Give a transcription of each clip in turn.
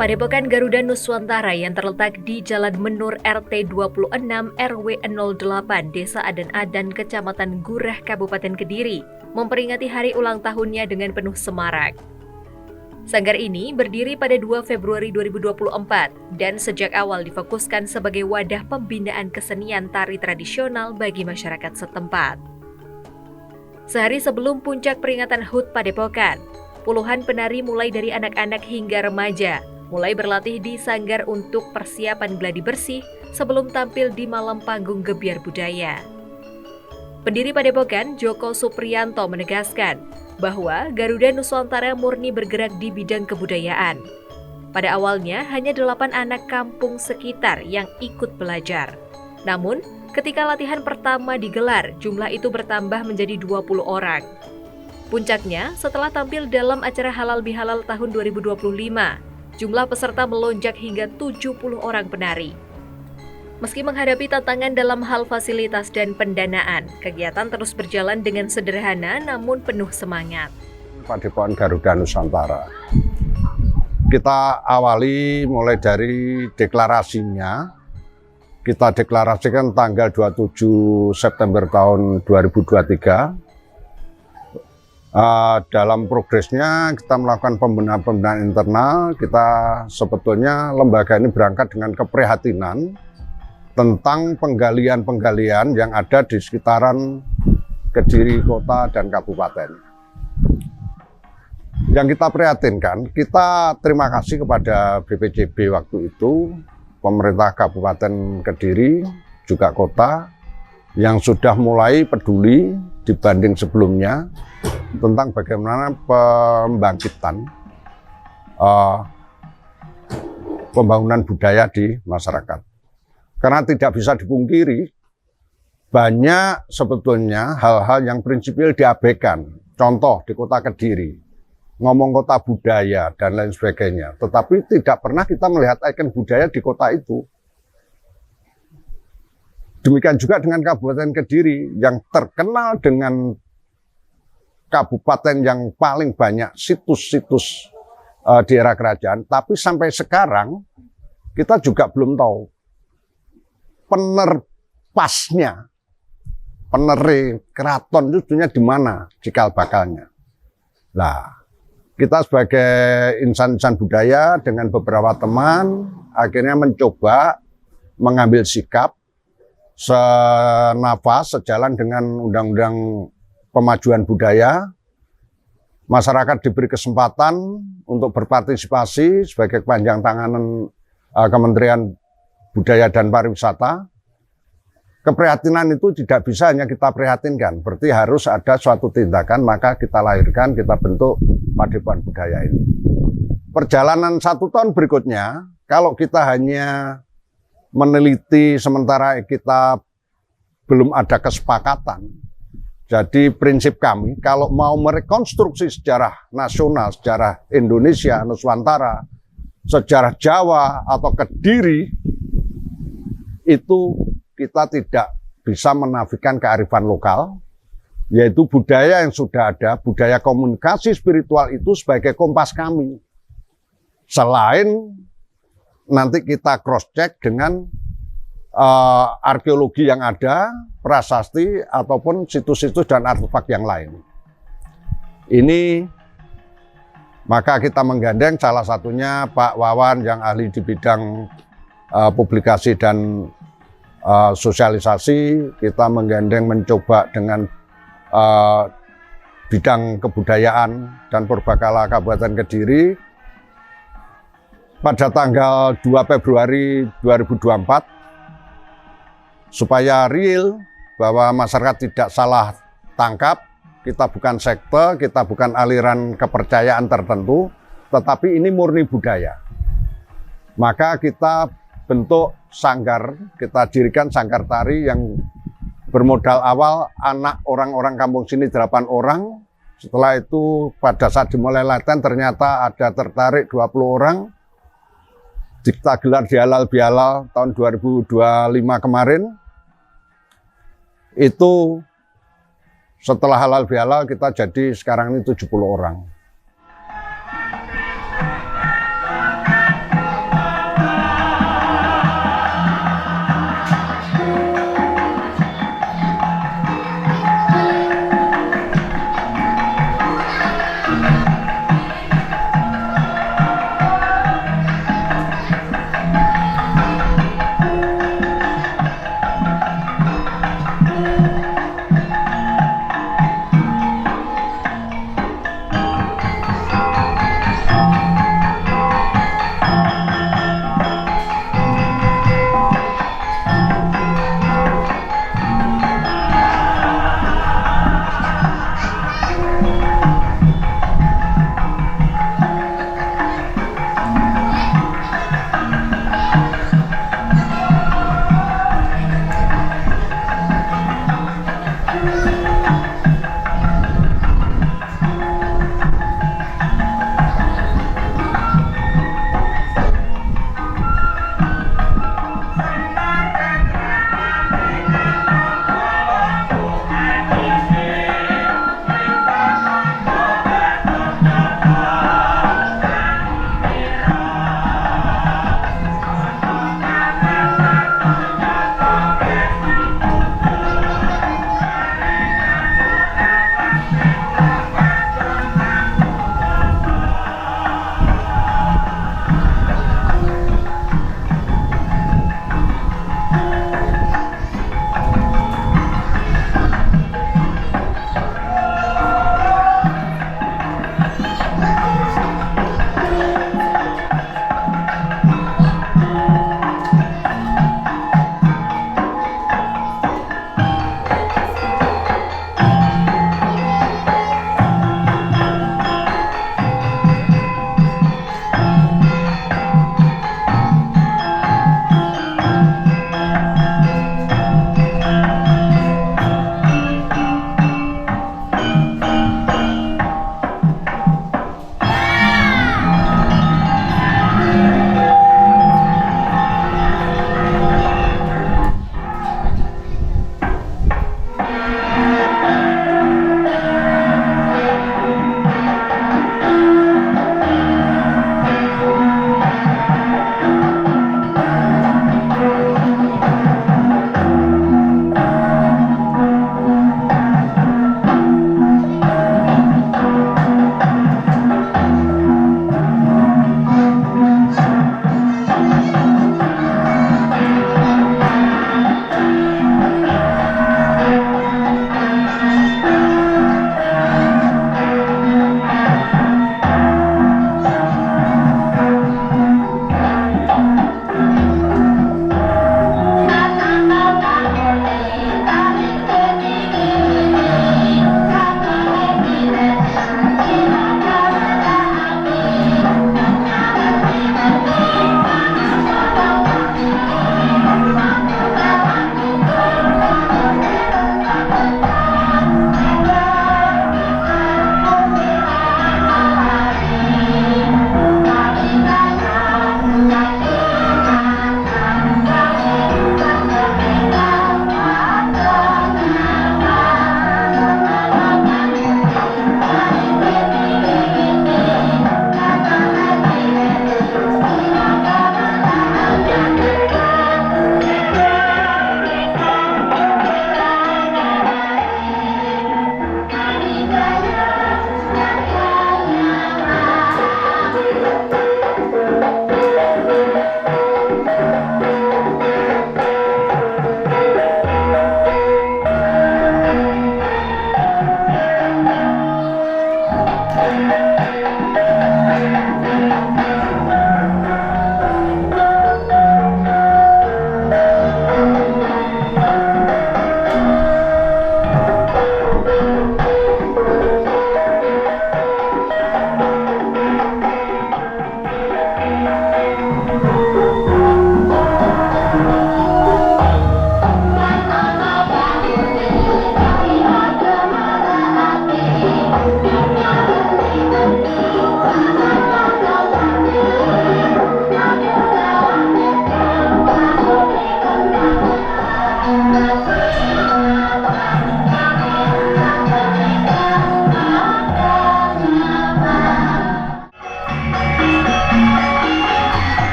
Padepokan Garuda Nuswantara yang terletak di Jalan Menur RT 26 RW 08 Desa Adan-Adan Kecamatan Gurah Kabupaten Kediri memperingati hari ulang tahunnya dengan penuh semarak. Sanggar ini berdiri pada 2 Februari 2024 dan sejak awal difokuskan sebagai wadah pembinaan kesenian tari tradisional bagi masyarakat setempat. Sehari sebelum puncak peringatan HUT Padepokan, puluhan penari mulai dari anak-anak hingga remaja mulai berlatih di sanggar untuk persiapan gladi bersih sebelum tampil di malam panggung gebiar budaya. Pendiri Padepokan, Joko Supriyanto, menegaskan bahwa Garuda Nuswantara murni bergerak di bidang kebudayaan. Pada awalnya hanya 8 anak kampung sekitar yang ikut belajar. Namun, ketika latihan pertama digelar, jumlah itu bertambah menjadi 20 orang. Puncaknya, setelah tampil dalam acara Halal Bihalal tahun 2025, jumlah peserta melonjak hingga 70 orang penari. Meski menghadapi tantangan dalam hal fasilitas dan pendanaan, kegiatan terus berjalan dengan sederhana namun penuh semangat. Padepokan Garuda Nuswantara. Kita awali mulai dari deklarasinya. Kita deklarasikan tanggal 27 September tahun 2023. Dalam progresnya kita melakukan pembenahan internal. Kita sebetulnya lembaga ini berangkat dengan keprihatinan tentang penggalian-penggalian yang ada di sekitaran Kediri kota dan kabupaten. Yang kita prihatinkan, kita terima kasih kepada BPJB waktu itu, pemerintah Kabupaten Kediri, juga kota, yang sudah mulai peduli dibanding sebelumnya tentang bagaimana pembangkitan pembangunan budaya di masyarakat. Karena tidak bisa dipungkiri, banyak sebetulnya hal-hal yang prinsipil diabaikan. Contoh di kota Kediri, ngomong kota budaya dan lain sebagainya. Tetapi tidak pernah kita melihat ikon budaya di kota itu. Demikian juga dengan Kabupaten Kediri yang terkenal dengan kabupaten yang paling banyak situs-situs di era kerajaan, tapi sampai sekarang kita juga belum tahu penerpasnya, peneri keraton itu sebenarnya di mana cikal bakalnya. Nah, kita sebagai insan-insan budaya dengan beberapa teman akhirnya mencoba mengambil sikap senafas sejalan dengan Undang-Undang Pemajuan Budaya. Masyarakat diberi kesempatan untuk berpartisipasi sebagai kepanjang tangan Kementerian Budaya dan Pariwisata. Keprihatinan itu tidak bisa hanya kita prihatinkan, berarti harus ada suatu tindakan, maka kita lahirkan, kita bentuk Padepokan Budaya ini. Perjalanan 1 tahun berikutnya, kalau kita hanya meneliti sementara kita belum ada kesepakatan. Jadi prinsip kami, kalau mau merekonstruksi sejarah nasional, sejarah Indonesia, Nuswantara, sejarah Jawa atau Kediri, itu kita tidak bisa menafikan kearifan lokal, yaitu budaya yang sudah ada, budaya komunikasi spiritual itu sebagai kompas kami. Selain nanti kita cross-check dengan arkeologi yang ada, prasasti, ataupun situs-situs dan artefak yang lain. Ini maka kita menggandeng salah satunya Pak Wawan yang ahli di bidang publikasi dan sosialisasi. Kita menggandeng mencoba dengan bidang kebudayaan dan purbakala Kabupaten Kediri. Pada tanggal 2 Februari 2024, supaya real bahwa masyarakat tidak salah tangkap, kita bukan sekte, kita bukan aliran kepercayaan tertentu, tetapi ini murni budaya. Maka kita bentuk sanggar, kita dirikan sanggar tari yang bermodal awal anak orang-orang kampung sini 8 orang. Setelah itu pada saat dimulai latihan ternyata ada tertarik 20 orang. Kita gelar di Halal Bihalal tahun 2025 kemarin. Itu setelah Halal Bihalal kita jadi sekarang ini 70 orang.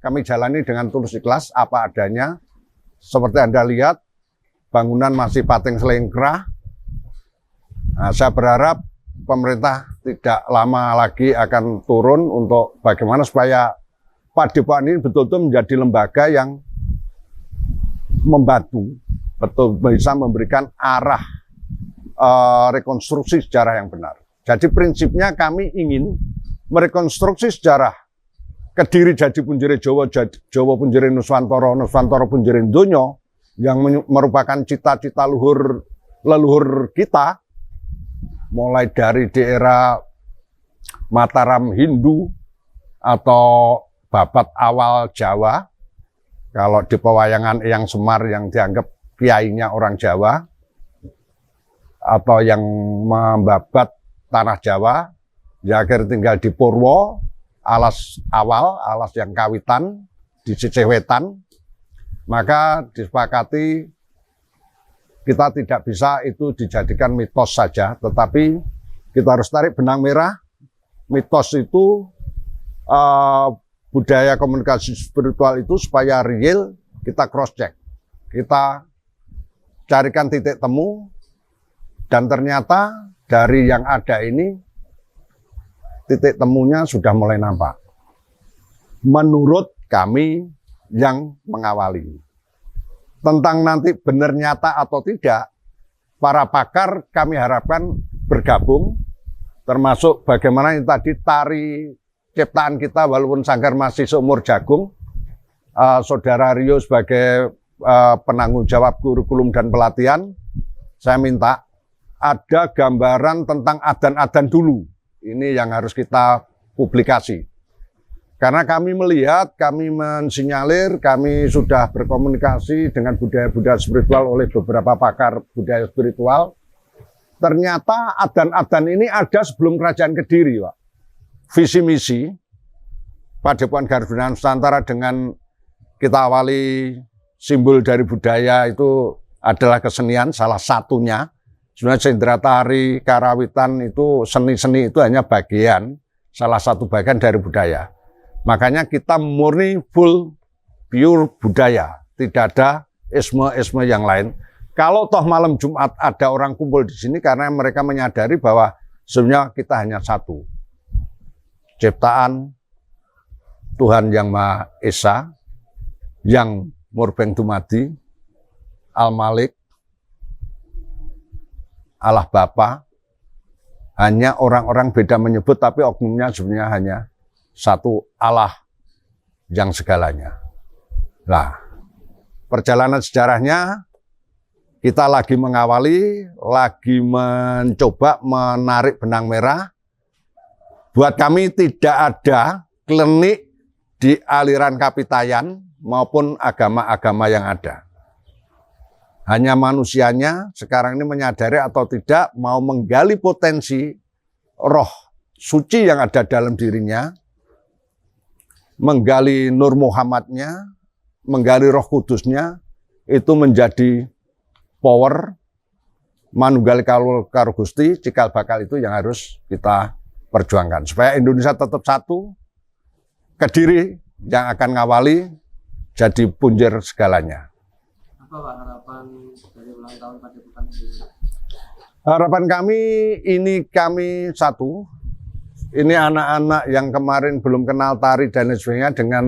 kami jalani dengan tulus ikhlas apa adanya. Seperti Anda lihat, bangunan masih pating selengkrah. Nah, saya berharap pemerintah tidak lama lagi akan turun untuk bagaimana supaya Padepokan ini betul-betul menjadi lembaga yang membantu, betul bisa memberikan arah rekonstruksi sejarah yang benar. Jadi prinsipnya kami ingin merekonstruksi sejarah Kediri Jadi Punjere Jawa, Jawa Punjere Nuswantara, Nuswantara Punjere Donya, yang merupakan cita-cita leluhur kita, mulai dari daerah Mataram Hindu atau Babat awal Jawa, kalau di pewayangan Eyang Semar yang dianggap kiainya orang Jawa, atau yang membabat tanah Jawa, ya akhirnya tinggal di Purwo, alas awal, alas yang kawitan, di sisih wetan, maka disepakati kita tidak bisa itu dijadikan mitos saja, tetapi kita harus tarik benang merah. Mitos itu budaya komunikasi spiritual itu supaya real, kita cross check, kita carikan titik temu, dan ternyata dari yang ada ini titik temunya sudah mulai nampak. Menurut kami yang mengawali. Tentang nanti benar nyata atau tidak, para pakar kami harapkan bergabung, termasuk bagaimana yang tadi tari ciptaan kita walaupun sanggar masih seumur jagung, Saudara Rio sebagai penanggung jawab kurikulum dan pelatihan, saya minta ada gambaran tentang adan-adan dulu. Ini yang harus kita publikasi. Karena kami melihat, kami mensinyalir, kami sudah berkomunikasi dengan budaya-budaya spiritual oleh beberapa pakar budaya spiritual. Ternyata adan-adan ini ada sebelum Kerajaan Kediri, Pak. Visi misi Padepokan Garuda Nusantara dengan kita awali simbol dari budaya itu adalah kesenian, salah satunya. Sebenarnya sendera tari, karawitan itu seni-seni itu hanya bagian, salah satu bagian dari budaya. Makanya kita murni full pure budaya, tidak ada isme-isme yang lain. Kalau toh malam Jumat ada orang kumpul di sini karena mereka menyadari bahwa sebenarnya kita hanya satu. Ciptaan Tuhan Yang Maha Esa, yang murbeng dumadi, Al-Malik, Allah Bapa, hanya orang-orang beda menyebut, tapi oknumnya sebenarnya hanya satu Allah yang segalanya. Nah, perjalanan sejarahnya kita lagi mengawali, lagi mencoba menarik benang merah. Buat kami tidak ada klinik di aliran Kapitayan maupun agama-agama yang ada. Hanya manusianya sekarang ini menyadari atau tidak mau menggali potensi roh suci yang ada dalam dirinya, menggali Nur Muhammadnya, menggali Roh Kudusnya, itu menjadi power manunggal karo Gusti, cikal bakal itu yang harus kita perjuangkan. Supaya Indonesia tetap satu, Kediri yang akan ngawali jadi punjer segalanya. Apa Pak harapan dari ulang tahun Padepokan ini? Harapan kami ini kami satu, ini anak-anak yang kemarin belum kenal tari dan lain sebagainya dengan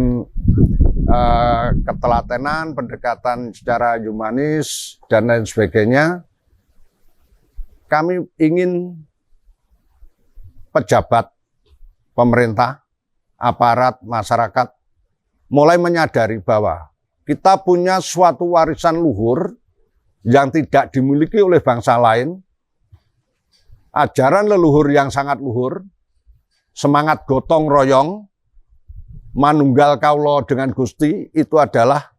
ketelatenan, pendekatan secara humanis dan lain sebagainya. Kami ingin pejabat, pemerintah, aparat, masyarakat mulai menyadari bahwa kita punya suatu warisan luhur yang tidak dimiliki oleh bangsa lain, ajaran leluhur yang sangat luhur, semangat gotong royong, manunggal kaulo dengan Gusti, itu adalah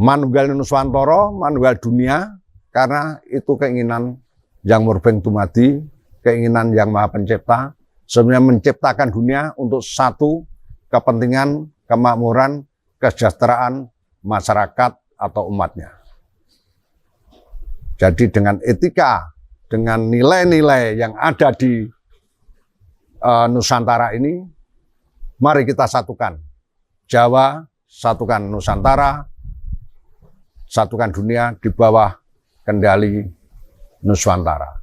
manunggal Nuswantara, manunggal dunia, karena itu keinginan yang murbeng dumadi, keinginan yang Maha Pencipta, sebenarnya menciptakan dunia untuk satu kepentingan, kemakmuran, kesejahteraan masyarakat atau umatnya. Jadi dengan etika, dengan nilai-nilai yang ada di Nusantara ini, mari kita satukan. Jawa, satukan Nusantara, satukan dunia di bawah kendali Nuswantara.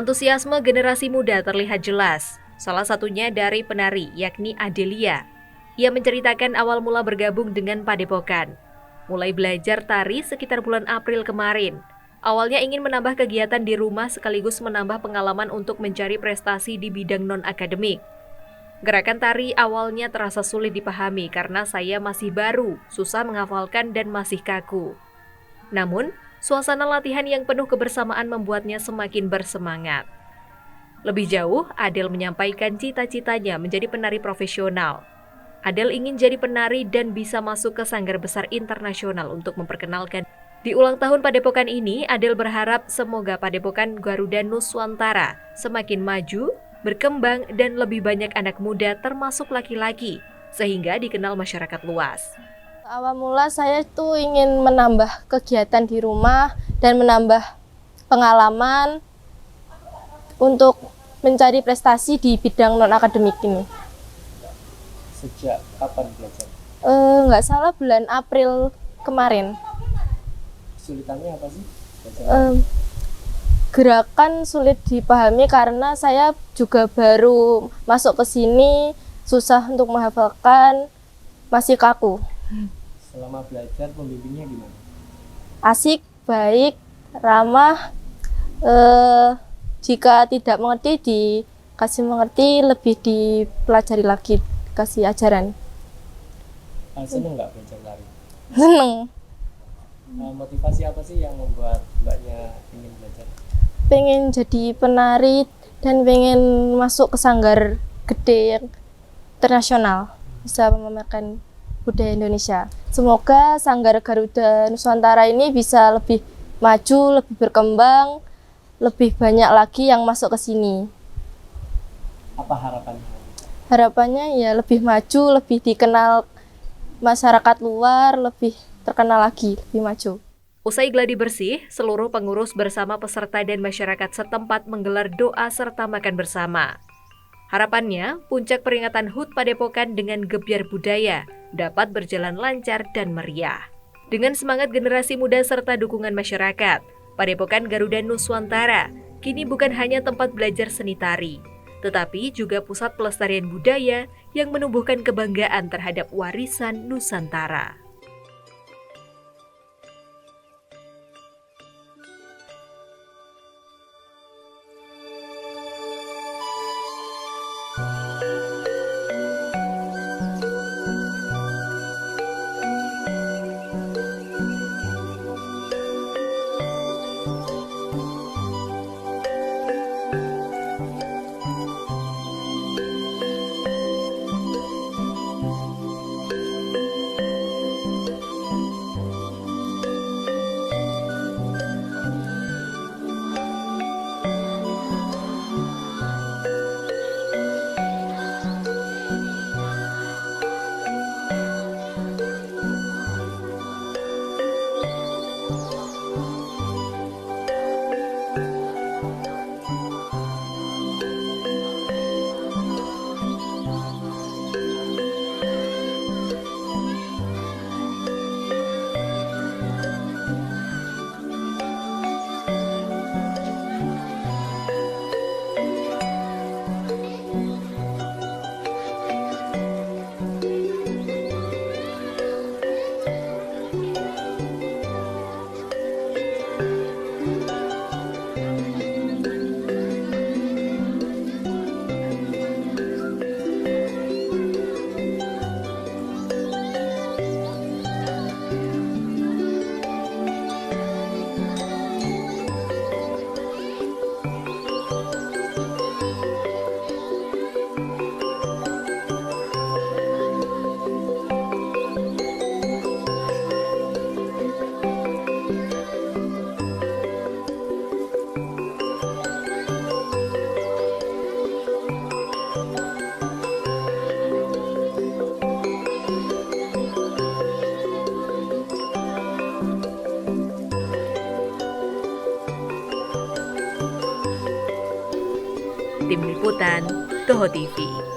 Antusiasme generasi muda terlihat jelas, salah satunya dari penari yakni Adelia. Ia menceritakan awal mula bergabung dengan Padepokan. Mulai belajar tari sekitar bulan April kemarin. Awalnya ingin menambah kegiatan di rumah sekaligus menambah pengalaman untuk mencari prestasi di bidang non-akademik. Gerakan tari awalnya terasa sulit dipahami karena saya masih baru, susah menghafalkan dan masih kaku. Namun, suasana latihan yang penuh kebersamaan membuatnya semakin bersemangat. Lebih jauh, Adel menyampaikan cita-citanya menjadi penari profesional. Adel ingin jadi penari dan bisa masuk ke Sanggar Besar Internasional untuk memperkenalkan. Di ulang tahun Padepokan ini, Adel berharap semoga Padepokan Garuda Nuswantara semakin maju, berkembang, dan lebih banyak anak muda termasuk laki-laki, sehingga dikenal masyarakat luas. Awal mula saya tuh ingin menambah kegiatan di rumah dan menambah pengalaman untuk mencari prestasi di bidang non-akademik ini. Sejak kapan belajar? Nggak salah bulan April kemarin. Kesulitannya apa sih? Gerakan sulit dipahami karena saya juga baru masuk ke sini, susah untuk menghafalkan, masih kaku. Selama belajar pembimbingnya gimana? Asik, baik, ramah. Jika tidak mengerti, dikasih mengerti, lebih dipelajari lagi, kasih ajaran. Seneng nggak belajar tari? Seneng. Motivasi apa sih yang membuat mbaknya ingin belajar? Pengen jadi penari dan pengen masuk ke sanggar gede yang internasional, bisa memamerkan budaya Indonesia. Semoga Sanggar Garuda Nuswantara ini bisa lebih maju, lebih berkembang, lebih banyak lagi yang masuk ke sini. Apa harapannya? Harapannya ya lebih maju, lebih dikenal masyarakat luar, lebih terkenal lagi, lebih maju. Usai gladi bersih, seluruh pengurus bersama peserta dan masyarakat setempat menggelar doa serta makan bersama. Harapannya, puncak peringatan HUT Padepokan dengan gebyar budaya dapat berjalan lancar dan meriah. Dengan semangat generasi muda serta dukungan masyarakat, Padepokan Garuda Nuswantara kini bukan hanya tempat belajar seni tari, tetapi juga pusat pelestarian budaya yang menumbuhkan kebanggaan terhadap warisan Nusantara. Tim Liputan, Toho TV.